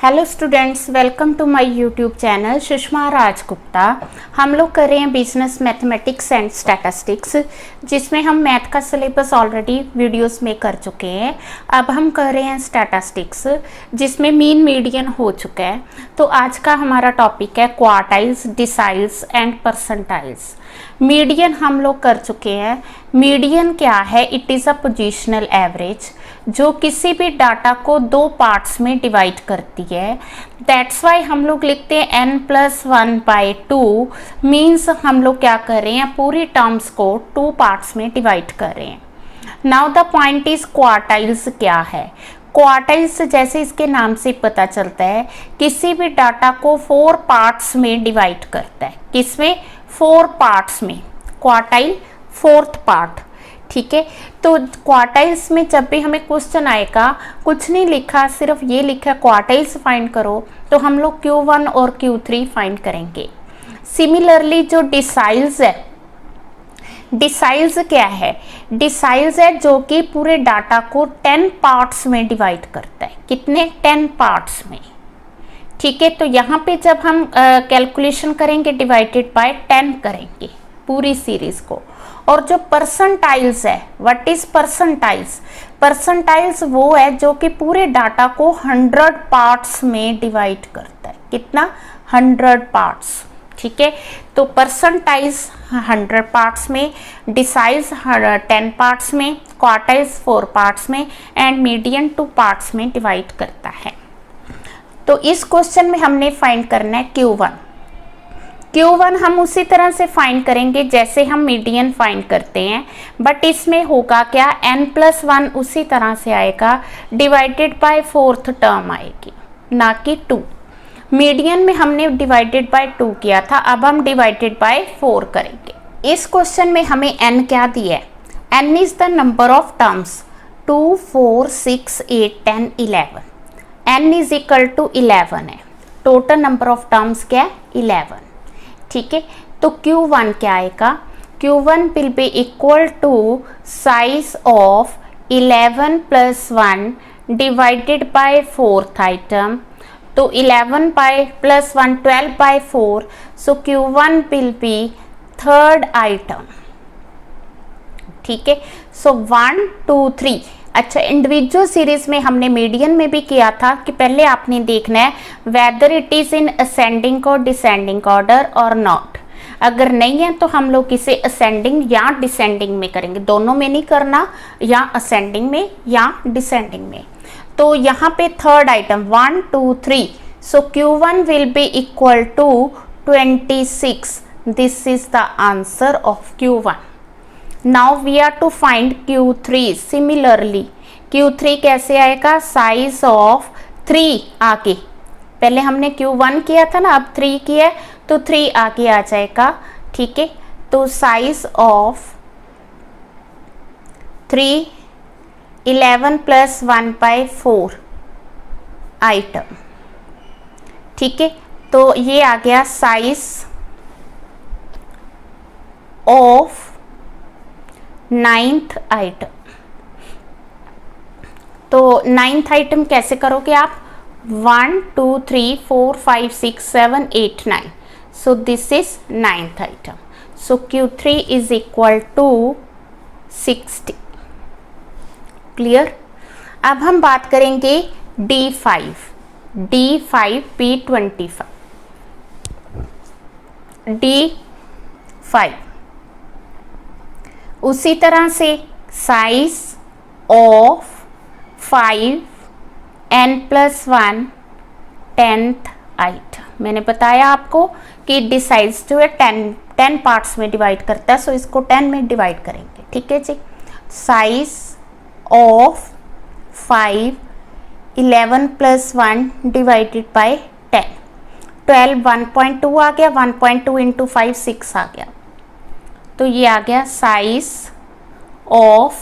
Hello students, welcome to my YouTube channel Sushma Rajgupta. हम लोग कर रहे हैं बिजनेस मैथमेटिक्स एंड स्टैटिस्टिक्स, जिसमें हम मैथ का सिलेबस ऑलरेडी वीडियोस में कर चुके हैं। अब हम कर रहे हैं स्टैटिस्टिक्स, जिसमें मीन मीडियन हो चुका है। तो आज का हमारा टॉपिक है quartiles, deciles and percentiles. Median हम लोग कर चुके हैं। मीडियन क्या है? It is a positional average जो किसी भी डाटा को दो पार्ट्स में डिवाइड करती है। दैट्स वाई हम लोग लिखते हैं n+1/2 मीन्स हम लोग क्या कर रहे हैं, पूरी टर्म्स को टू पार्ट्स में डिवाइड कर रहे हैं। Now the point is quartiles क्या है। क्वार्टाइल्स जैसे इसके नाम से पता चलता है, किसी भी डाटा को 4 पार्ट्स में डिवाइड करता है। किसमें? 4 पार्ट्स में। क्वार्टाइल 4th पार्ट, ठीक है। तो क्वार्टाइल्स में जब भी हमें क्वेश्चन आएगा, कुछ नहीं लिखा, सिर्फ ये लिखा क्वार्टाइल्स फाइंड करो, तो हम लोग Q1 और Q3 फाइंड करेंगे। सिमिलरली जो डिसाइल्स है, डिसाइल्स क्या है? डिसाइल्स है जो कि पूरे डाटा को 10 पार्ट्स में डिवाइड करता है। कितने? 10 पार्ट्स में, ठीक है। तो यहाँ पे जब हम कैलकुलेशन करेंगे डिवाइडेड बाय 10 करेंगे पूरी सीरीज को। और जो परसेंटाइल्स है, व्हाट इज परसेंटाइल्स? परसेंटाइल्स वो है जो कि पूरे डाटा को 100 पार्ट्स में डिवाइड करता है। कितना? 100 पार्ट्स, ठीक है। तो परसेंटाइल्स 100 पार्ट्स में, डिसाइल्स 10 पार्ट्स में, क्वार्टाइल्स 4 पार्ट्स में एंड मीडियन 2 पार्ट्स में डिवाइड करता है। तो इस क्वेश्चन में हमने फाइंड करना है Q1। Q1 हम उसी तरह से फाइंड करेंगे जैसे हम मीडियन फाइंड करते हैं, बट इसमें होगा क्या, n+1 उसी तरह से आएगा, डिवाइडेड बाय 4th टर्म आएगी, ना कि 2। मीडियन में हमने डिवाइडेड बाय 2 किया था, अब हम डिवाइडेड बाय 4 करेंगे। इस क्वेश्चन में हमें n क्या दिया है? n is the number of terms, 2, 4, 6, 8, 10, 11। n is equal to 11 है। टोटल नंबर ऑफ टर्म्स क्या है? 11, ठीक है। तो Q1 क्या आएगा? Q1 will be equal to size of 11 + 1 divided by 4th item. तो 11 + 1 12/4, सो Q1 will B 3rd item, ठीक है। सो 1, 2, 3। अच्छा, इंडिविजुअल सीरीज में हमने मीडियन में भी किया था कि पहले आपने देखना है whether it is in ascending और डिसेंडिंग ऑर्डर और नॉट। अगर नहीं है तो हम लोग इसे असेंडिंग या डिसेंडिंग में करेंगे, दोनों में नहीं करना, या असेंडिंग में या डिसेंडिंग में। तो यहाँ पे 3rd item 1, 2, 3, so Q1 will be equal to 26। This is the answer of Q1। Now we are to find Q3. Similarly, Q3 कैसे आएगा? साइज ऑफ 3 आगे, पहले हमने Q1 किया था ना, अब 3 किया है, तो 3 आगे आ जाएगा, ठीक है। तो साइज ऑफ 3 11 + 1/4 आइटम, ठीक है। तो ये आ गया साइज ऑफ 9th आइटम। तो 9th आइटम कैसे करोगे आप? 1, 2, 3, 4, 5, 6, 7, 8, 9। So this is 9th item. So Q3 is equal to 60। Clear? अब हम बात करेंगे D5, P25, D5 उसी तरह से size of 5 n+1 10th item. मैंने बताया आपको कि डिसाइल्स जो है 10 पार्ट्स में डिवाइड करता है, सो इसको 10 में डिवाइड करेंगे, ठीक है जी। साइज ऑफ 5 11 + 1 डिवाइडेड बाय 10, 12 1.2 आ गया, 1.2 × 5 6 आ गया। तो ये आ गया साइज ऑफ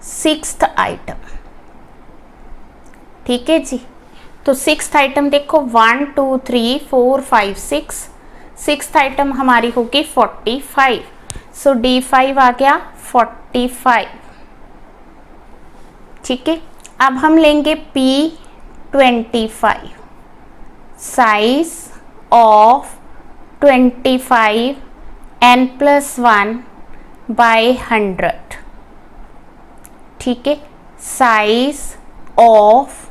6th आइटम, ठीक है जी। तो 6th आइटम देखो 1, 2, 3, 4, 5, 6, 6th आइटम हमारी होगी 45। सो D5 आ गया 45, ठीक है। अब हम लेंगे 25, size of 25 n plus 1 by 100, ठीक है। Size of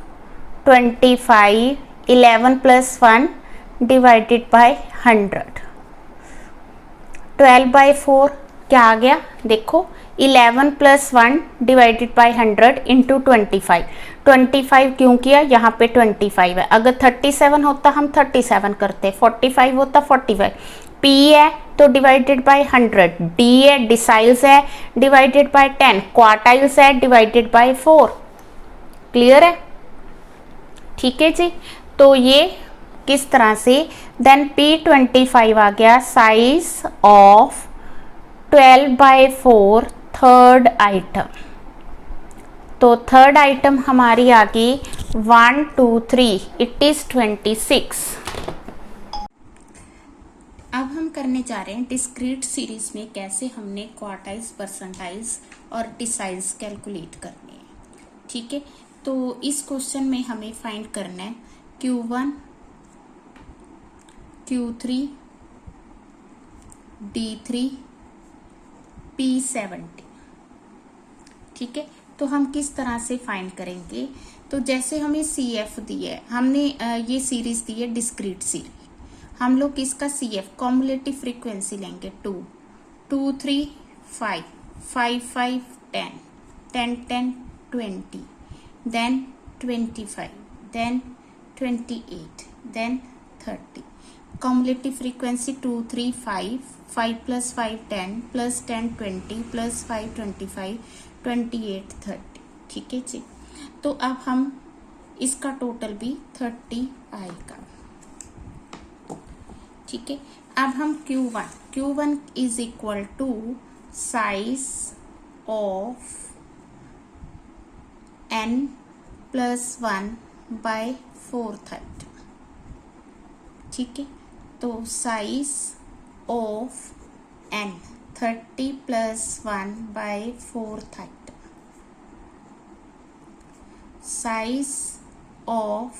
25 11 plus 1 divided bye 100, 12/4 क्या आ गया देखो, 11 plus 1 डिवाइडेड बाय 100 इंटू 25। 25 क्यों किया, यहाँ पे 25 है, अगर 37 होता हम 37 करते, 45 होता 45। P है तो डिवाइडेड बाय 100, D है डिसाइल्स है डिवाइडेड बाय 10, क्वार्टाइल्स है डिवाइडेड बाय 4। क्लियर है, ठीक है जी। तो ये किस तरह से, देन P25 आ गया, साइज ऑफ 12/4 थर्ड आइटम। तो थर्ड आइटम हमारी आ गई 1 2 3, इट इज 26। अब हम करने जा रहे हैं डिस्क्रीट सीरीज में कैसे हमने क्वार्टाइल्स, परसेंटाइल्स और डिसाइल्स कैलकुलेट करने हैं, ठीक है। तो इस क्वेश्चन में हमें फाइंड करना है Q1, Q3, D3, P70, ठीक है। तो हम किस तरह से फाइंड करेंगे, तो जैसे हमें CF दी है, हमने ये सीरीज दी है डिस्क्रीट सीरीज, हम लोग इसका CF कॉम्युलेटिव फ्रीक्वेंसी लेंगे 2 2 3 5 5 5 10 10 10 20, then 25, then 28, then 30। Cumulative frequency 2 3 5 5 plus 5 10 plus 10 20 plus 5 25 28 30, ठीक है जी। तो अब हम इसका टोटल भी 30 आएगा, ठीक है। अब हम Q1 is equal to size of n plus 1 by 4/3, ठीक है। तो size of n 30 plus 1 by 4/3, size of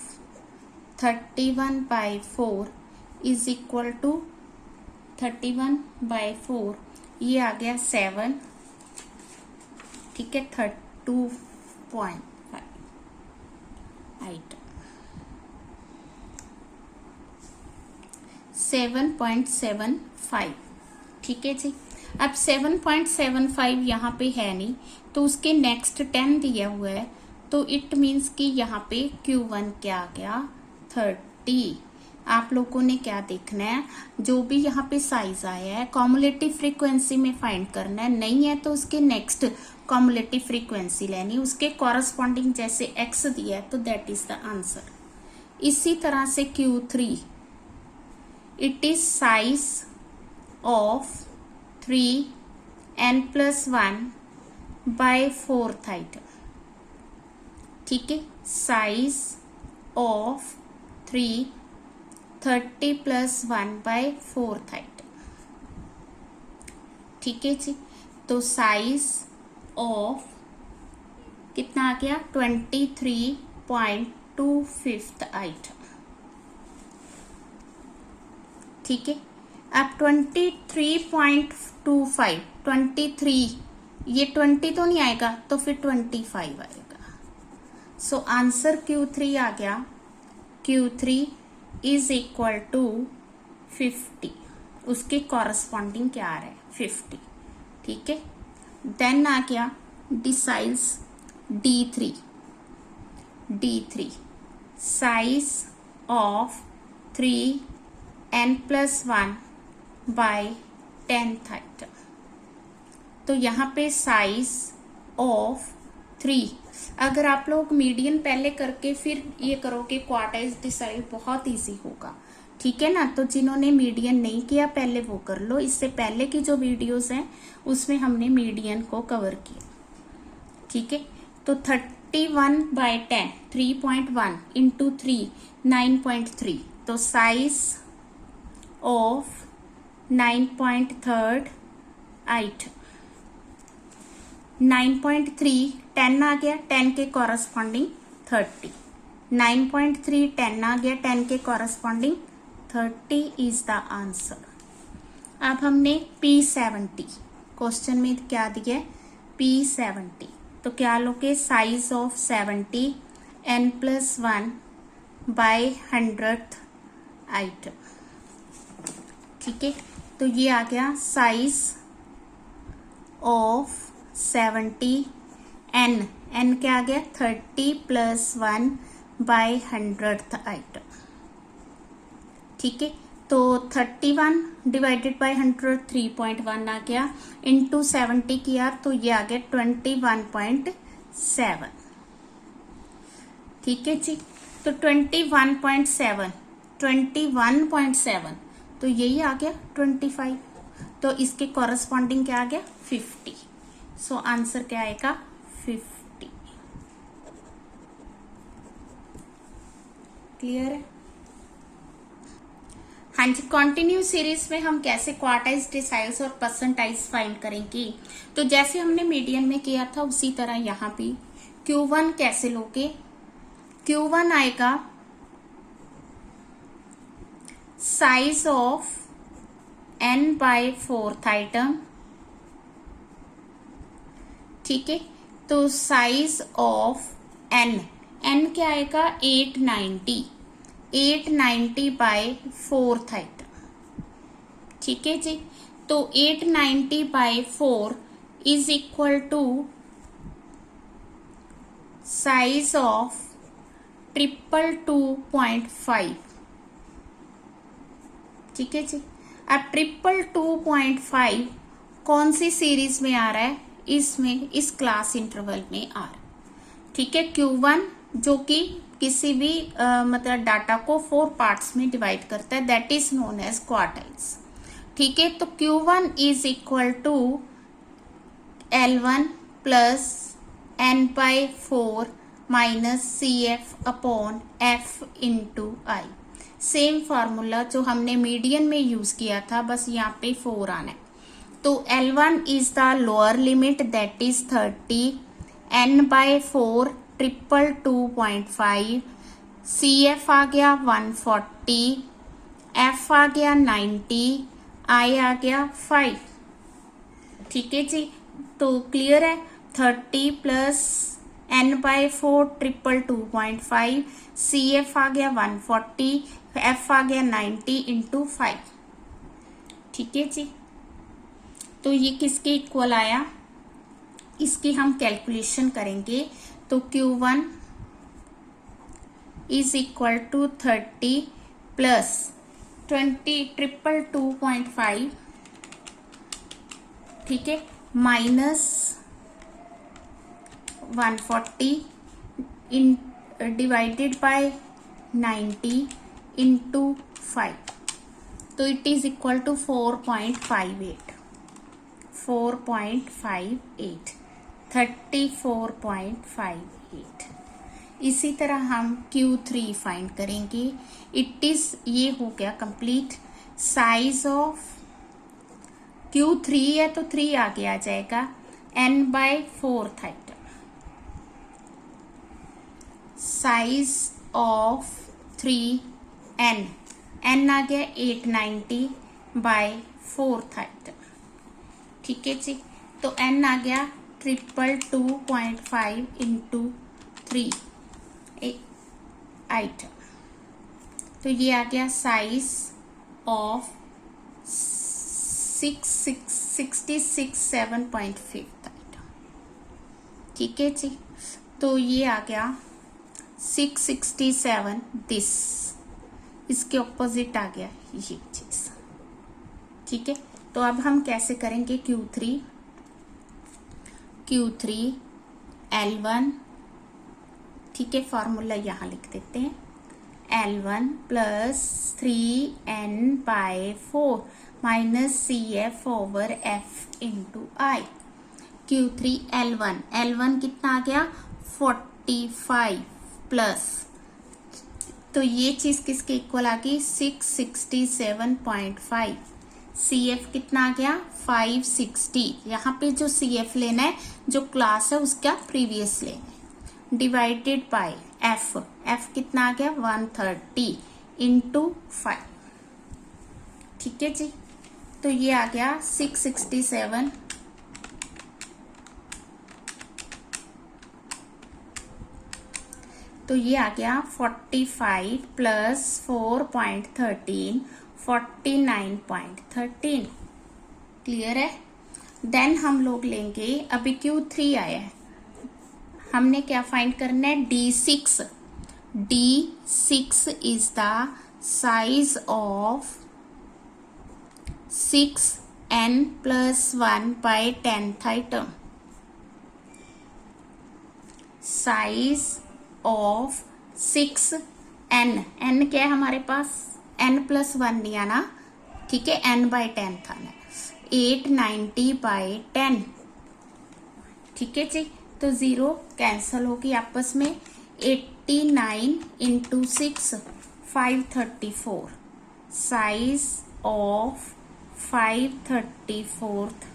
31/4 is equal to 31/4, ये आ गया 7, ठीक है। 32.5 आइटम, 7.75, ठीक है जी। अब 7.75 यहाँ पे है नहीं, तो उसके नेक्स्ट 10 दिया हुआ है, तो इट मीन्स कि यहाँ पे Q1 क्या आ गया 30। आप लोगों ने क्या देखना है, जो भी यहाँ पे साइज आया है कॉम्युलेटिव फ्रीक्वेंसी में फाइंड करना है, नहीं है तो उसके नेक्स्ट कॉम्युलेटिव फ्रीक्वेंसी लेनी, उसके कॉरस्पॉन्डिंग जैसे x दिया है तो दैट इज द आंसर। इसी तरह से Q3, it is size of 3n plus 1 by 4/3, ठीक है। साइज ऑफ 30 plus 1 by 4/3, ठीक है जी। तो साइज ऑफ कितना आ गया 23.25 आइटम, ठीक है। अब 23.25 23, ये 20 तो नहीं आएगा, तो फिर 25 आएगा। सो आंसर Q3 आ गया, Q3 इज इक्वल टू 50, उसके कॉरस्पॉन्डिंग क्या आ रहा है 50, ठीक है। देन आ गया deciles D3, size of 3n plus 1 by 10/3, तो यहाँ पे साइज ऑफ 3, अगर आप लोग मीडियन पहले करके फिर ये करोगे क्वार्टाइल्स डिसाइल, बहुत इजी होगा, ठीक है ना। तो जिन्होंने मीडियन नहीं किया पहले वो कर लो, इससे पहले की जो वीडियोस हैं उसमें हमने मीडियन को कवर किया, ठीक है। तो 31/10 3.1 इंटू 3 9.3, तो साइज ऑफ 9.3 आइटम, 9.3 10 आ गया, 10 के कॉरस्पॉन्डिंग 30, 9.3 10 आ गया, 10 के कॉरस्पॉन्डिंग 30 इज द आंसर। अब हमने P70 क्वेश्चन में क्या दिया है, P70, तो क्या लोगे, size of 70 n+1 bye 100th item. ठीक है, तो ये आ गया साइज ऑफ 70 n क्या आ गया 30 + 1 बाय 100th आइटम। ठीक है, तो 31 डिवाइडेड बाय 100 3.1 आ गया, इंटू 70 किया तो ये आ गया 21.7। ठीक है जी, तो 21.7 तो यही आ गया 25, तो इसके कॉरस्पॉन्डिंग क्या आ गया 50। सो आंसर क्या आएगा 50। क्लियर है? हाँ जी, कॉन्टिन्यू सीरीज में हम कैसे क्वार्टाइल्स, डेसाइल्स और परसेंटाइल्स फाइंड करेंगे, तो जैसे हमने मीडियन में किया था उसी तरह यहाँ पे Q1 कैसे लोगे, Q1 आएगा साइज ऑफ n/4 आइटम। ठीक है, तो साइज ऑफ n क्या आएगा 890 बाय 4 आइटम। ठीक है जी, तो 890 by 4 is equal to size of 222.5। ठीक है जी, अब 222.5 कौन सी सीरीज में आ रहा है, इसमें इस क्लास इंटरवल में आ रहा है। ठीक है, Q1 जो कि किसी भी मतलब डाटा को 4 पार्ट्स में डिवाइड करता है, that is known as quartiles. ठीक है, तो Q1 is equal to L1 plus n/4 minus CF upon F into I। Same formula जो हमने मीडियन में यूज किया था, बस यहाँ पे 4 आना है। तो L1 is the lower limit that is 30, n/4 222.5, CF आ गया 140, F आ गया 90, I आ गया 5। ठीक है जी, तो क्लियर है, 30 प्लस n/4 222.5, CF आ गया 140, F आ गया 90 इंटू 5। ठीक है जी, तो ये किसके इक्वल आया, इसकी हम कैलकुलेशन करेंगे। तो Q1 is equal to 30 plus 222.5, ठीक है, minus 140 in divided by 90 into 5, तो इट इज इक्वल टू 4.58 34.58। इसी तरह हम Q3 फाइंड करेंगे। इट इज, ये हो गया कंप्लीट। साइज ऑफ Q3 है तो 3 आगे आ जाएगा, n/4 item. Size of 3n आ गया 890 बाय 4 आइटम। ठीक है जी, तो n आ गया 222.5 इंटू 3 आइटम, तो ये आ गया साइज ऑफ 67.5 आइटम। ठीक है जी, तो ये आ गया 667 दिस, इसके ऑपोजिट आ गया ये चीज। ठीक है, तो अब हम कैसे करेंगे Q3 L1, ठीक है, फॉर्मूला यहाँ लिख देते हैं, L1 plus 3n/4 minus CF over F into I। Q3 L1 कितना आ गया 45 प्लस, तो ये चीज किसके इक्वल आ गई 667.5। CF कितना आ गया 560, यहाँ पे जो CF लेना है जो क्लास है उसका प्रीवियस लेना है, डिवाइडेड बाय एफ, एफ कितना आ गया 130 इंटू 5, ठीक है जी। तो ये आ गया 667, तो ये आ गया 45 प्लस 4.13 49.13, क्लियर है। देन हम लोग लेंगे, अभी Q3 आया है, हमने क्या फाइंड करना है D6, D6 is the size of 6n plus 1 by 10th item, size of 6n, n क्या है हमारे पास, n प्लस 1 नहीं आना, ठीक है, n बाई 10 था, 890 बाई 10, ठीक है जी। तो 0 कैंसल होगी आपस में, 89 into 6 534, size of 534th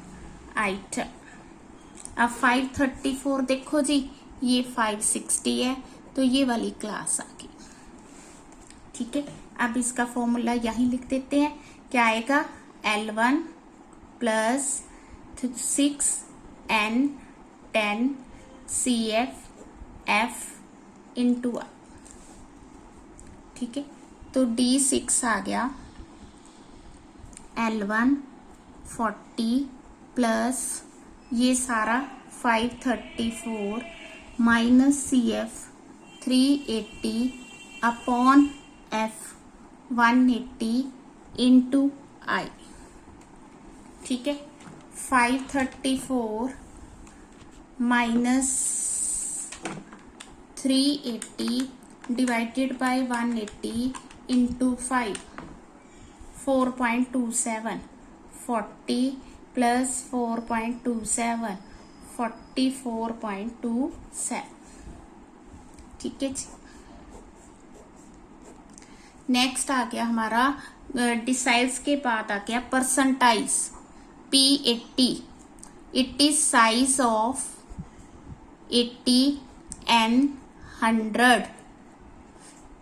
item. अब 534 देखो जी, ये 560 है, तो ये वाली क्लास आ गई, ठीक है। अब इसका फॉर्मूला यहीं लिख देते हैं, क्या आएगा L1 plus 6n 10 CF F into आ, ठीक है। तो D6 आ गया L1 40 प्लस ये सारा 534 minus CF 380 upon F 180 into I, ठीक है। 534 minus 380 divided by 180 into 5, 4.27, 40 plus 4.27 44.27, ठीक है जी। नेक्स्ट आ गया हमारा डिसाइल्स के बाद आ गया परसेंटाइज, P80, it is size of 80 and 100,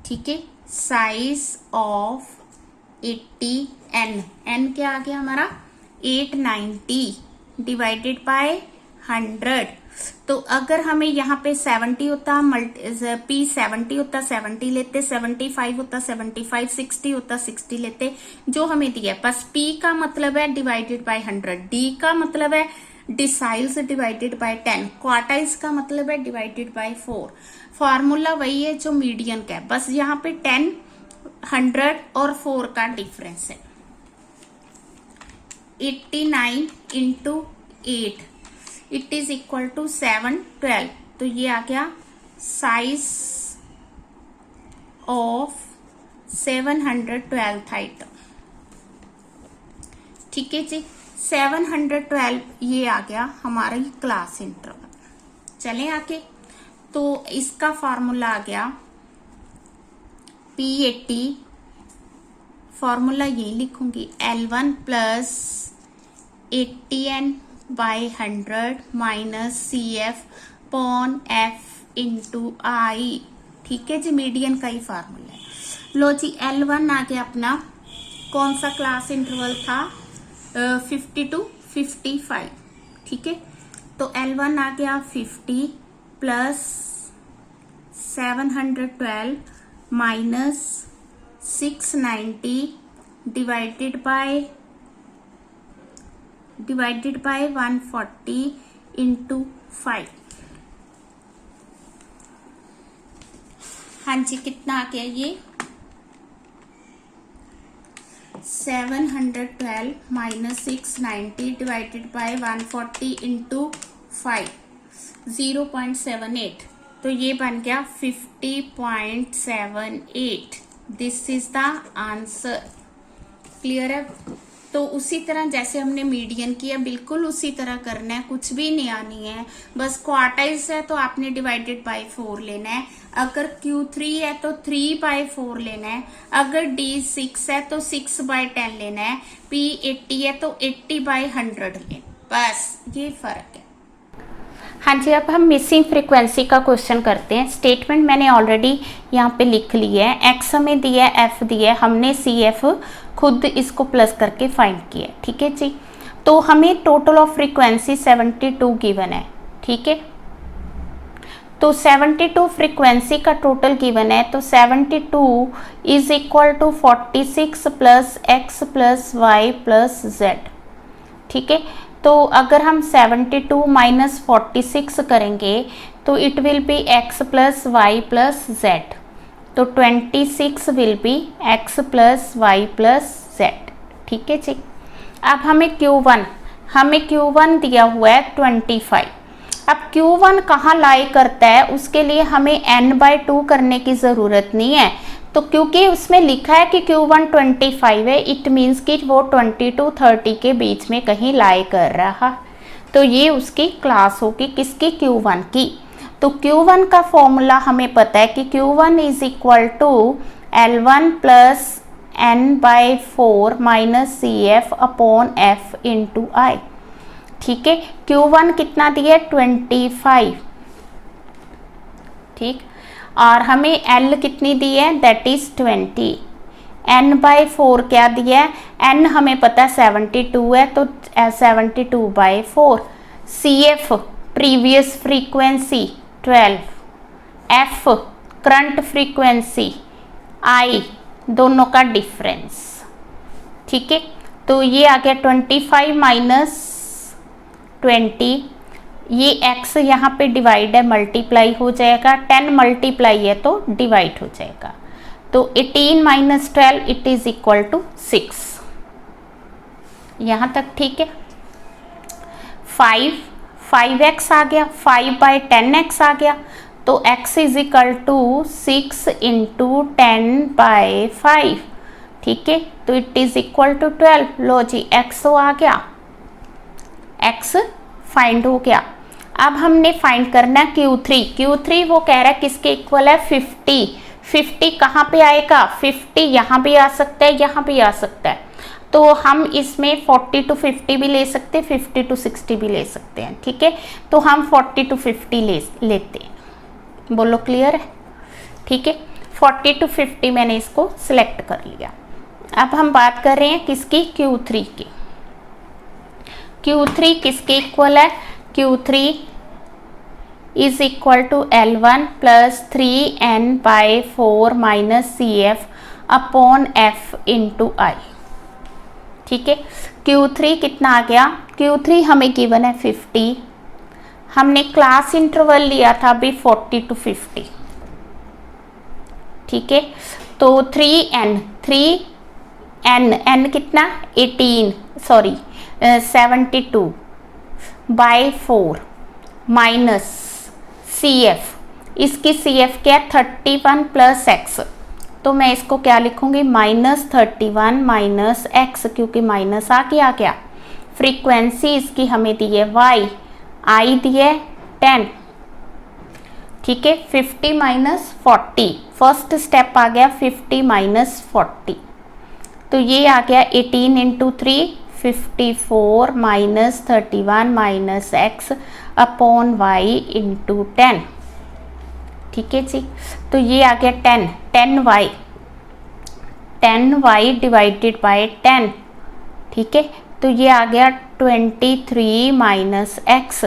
ठीक है, साइज ऑफ 80 n क्या आ गया हमारा 890 डिवाइडेड बाय 100। तो अगर हमें यहाँ पे 70 होता, P 70 होता 70 लेते, 75 होता 75, 60 होता 60 लेते, जो हमें दिया। बस P का मतलब है डिवाइडेड बाय 100, D का मतलब है डिसाइल्स डिवाइडेड बाय 10, क्वार्टाइल्स का मतलब है डिवाइडेड बाय 4। फॉर्मूला वही है जो मीडियन का है, बस यहाँ पे 10, 100 और 4 का डिफरेंस है। 89 into 8 it is equal to 712, तो ये आ गया साइज ऑफ 712 आइटम, ठीक है जी। 712 ये आ गया हमारा क्लास इंटरवल। चलें आगे, तो इसका फॉर्मूला आ गया P80, फॉर्मूला ये लिखूंगी L1 plus 80n by 100 minus CF upon F into I, ठीक है जी, मीडियन का ही फार्मूला है। लो जी, L1 आ गया अपना, कौन सा क्लास इंटरवल था 50 to 55, ठीक है। तो L1 आ गया 50 plus 712 minus 690 divided by 140 into 5। हाँ जी, कितना आ गया ये 712 माइनस 690 डिवाइडेड बाय 140 इंटू 5, 0.78, तो ये बन गया 50.78। This is the answer, clear है। तो उसी तरह जैसे हमने मीडियन किया, बिल्कुल उसी तरह करना है, कुछ भी नया नहीं है। बस क्वार्टाइल्स है तो आपने डिवाइडेड बाय 4 लेना है, अगर Q3 है तो 3 बाय 4 लेना है, अगर D6 है तो 6 बाय 10 लेना है, P80 है तो 80 बाय 100 लेना, बस ये फर्क है। हाँ जी, अब हम मिसिंग फ्रीक्वेंसी का क्वेश्चन करते हैं। स्टेटमेंट मैंने ऑलरेडी यहाँ पे लिख ली है। एक्स हमें दिया है, एफ दिया है, हमने सी एफ खुद इसको प्लस करके फाइंड किया है। ठीक है जी। तो हमें टोटल ऑफ फ्रीक्वेंसी 72 गिवन है। ठीक है, तो 72 फ्रीक्वेंसी का टोटल गिवन है, तो 72 is equal to 46 plus X plus Y plus Z. ठीक है, तो अगर हम 72 माइनस 46 करेंगे तो it will be x plus Y plus Z, तो 26 will be x plus Y plus Z. ठीक है जी। अब हमें Q1 दिया हुआ है 25। अब Q1 कहाँ लाई करता है, उसके लिए हमें n/2 करने की ज़रूरत नहीं है। तो क्योंकि उसमें लिखा है कि Q1 25 है, इट मीन्स कि वो 20 to 30 के बीच में कहीं लाई कर रहा, तो ये उसकी क्लास होगी किसकी, Q1 की। तो Q1 का फॉर्मूला हमें पता है कि Q1 is equal to L1 plus n/4 minus CF upon F into I। ठीक है, Q1 कितना दिया है 25। ठीक, और हमें L कितनी दी है, दैट इज 20। n/4 क्या दिया है, n हमें पता है 72 है, तो 72/4। CF previous frequency 12, F current frequency, I दोनों का डिफरेंस। ठीक है, तो ये आ गया 25 माइनस 20, ये x यहाँ पे डिवाइड है, मल्टीप्लाई हो जाएगा, 10 मल्टीप्लाई है तो डिवाइड हो जाएगा, तो 18 minus 12 it is equal to 6। यहाँ तक ठीक है। 5x आ गया, 5/10x आ गया, तो x is equal to 6 into 10/5। ठीक है, तो इट इज इक्वल टू 12। लो जी, x आ गया, x फाइंड हो गया। अब हमने फाइंड करना है Q3 वो कह रहा है किसके इक्वल है, 50 कहाँ पे आएगा, 50 यहाँ भी आ सकता है, यहाँ भी आ सकता है, तो हम इसमें 40 to 50 भी ले सकते हैं, 50 to 60 भी ले सकते हैं। ठीक है, तो हम 40 to 50 लेते हैं। बोलो क्लियर है। ठीक है, 40 to 50 मैंने इसको सिलेक्ट कर लिया। अब हम बात कर रहे हैं किसकी, Q3 की। Q3 किसके इक्वल है, Q3 is equal to L1 plus 3n/4 minus CF upon F into I। ठीक है, Q3 कितना आ गया, Q3 हमें गिवन है 50, हमने क्लास इंटरवल लिया था अभी 40 to 50। ठीक है, तो 3n कितना 72/4 माइनस CF, इसकी CF क्या है 31 प्लस x, तो मैं इसको क्या लिखूंगी, -31 माइनस x, क्योंकि माइनस आ गया। फ्रीक्वेंसी इसकी हमें दी है y, I दी है 10। ठीक है, 50 माइनस 40, फर्स्ट स्टेप आ गया 50 माइनस 40, तो ये आ गया 18 into 3, 54 minus 31 minus x upon y into 10। ठीक है जी, तो ये आ गया 10y डिवाइडेड बाय 10। ठीक है, तो ये आ गया 23 माइनस x।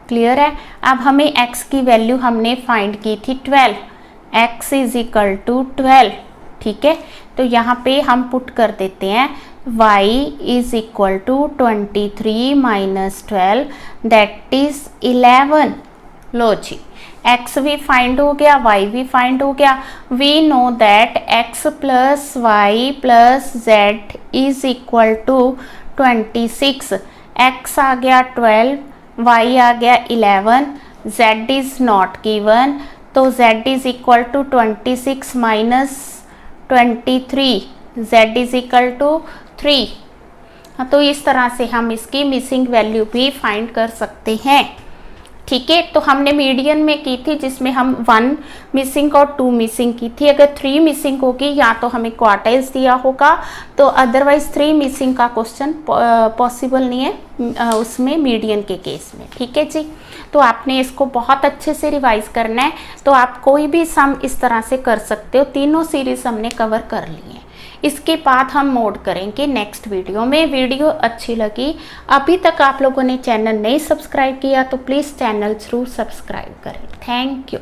क्लियर है। अब हमें x की वैल्यू हमने फाइंड की थी 12, x इज इक्वल टू 12। ठीक है, तो यहाँ पे हम पुट कर देते हैं y is equal to 23 minus 12 that is 11। लो जी, x भी फाइंड हो गया, y भी फाइंड हो गया। We know that x plus Y plus z is equal to 26। x आ गया 12, y आ गया 11, z इज नॉट गिवन, तो z is equal to 26 minus 23, z is equal to 3। तो इस तरह से हम इसकी मिसिंग वैल्यू भी फाइंड कर सकते हैं। ठीक है। तो हमने मीडियन में की थी जिसमें हम 1 मिसिंग और 2 मिसिंग की थी। अगर 3 मिसिंग होगी या तो हमें क्वार्टाइल्स दिया होगा, तो अदरवाइज 3 मिसिंग का क्वेश्चन पॉसिबल नहीं है उसमें मीडियन के केस में। ठीक है जी। तो आपने इसको बहुत अच्छे से रिवाइज करना है। तो आप कोई भी सम इस तरह से कर सकते हो। तीनों सीरीज हमने कवर कर ली है। इसके बाद हम मोड करेंगे नेक्स्ट वीडियो में। वीडियो अच्छी लगी, अभी तक आप लोगों ने चैनल नहीं सब्सक्राइब किया तो प्लीज़ चैनल जरूर सब्सक्राइब करें। Thank you.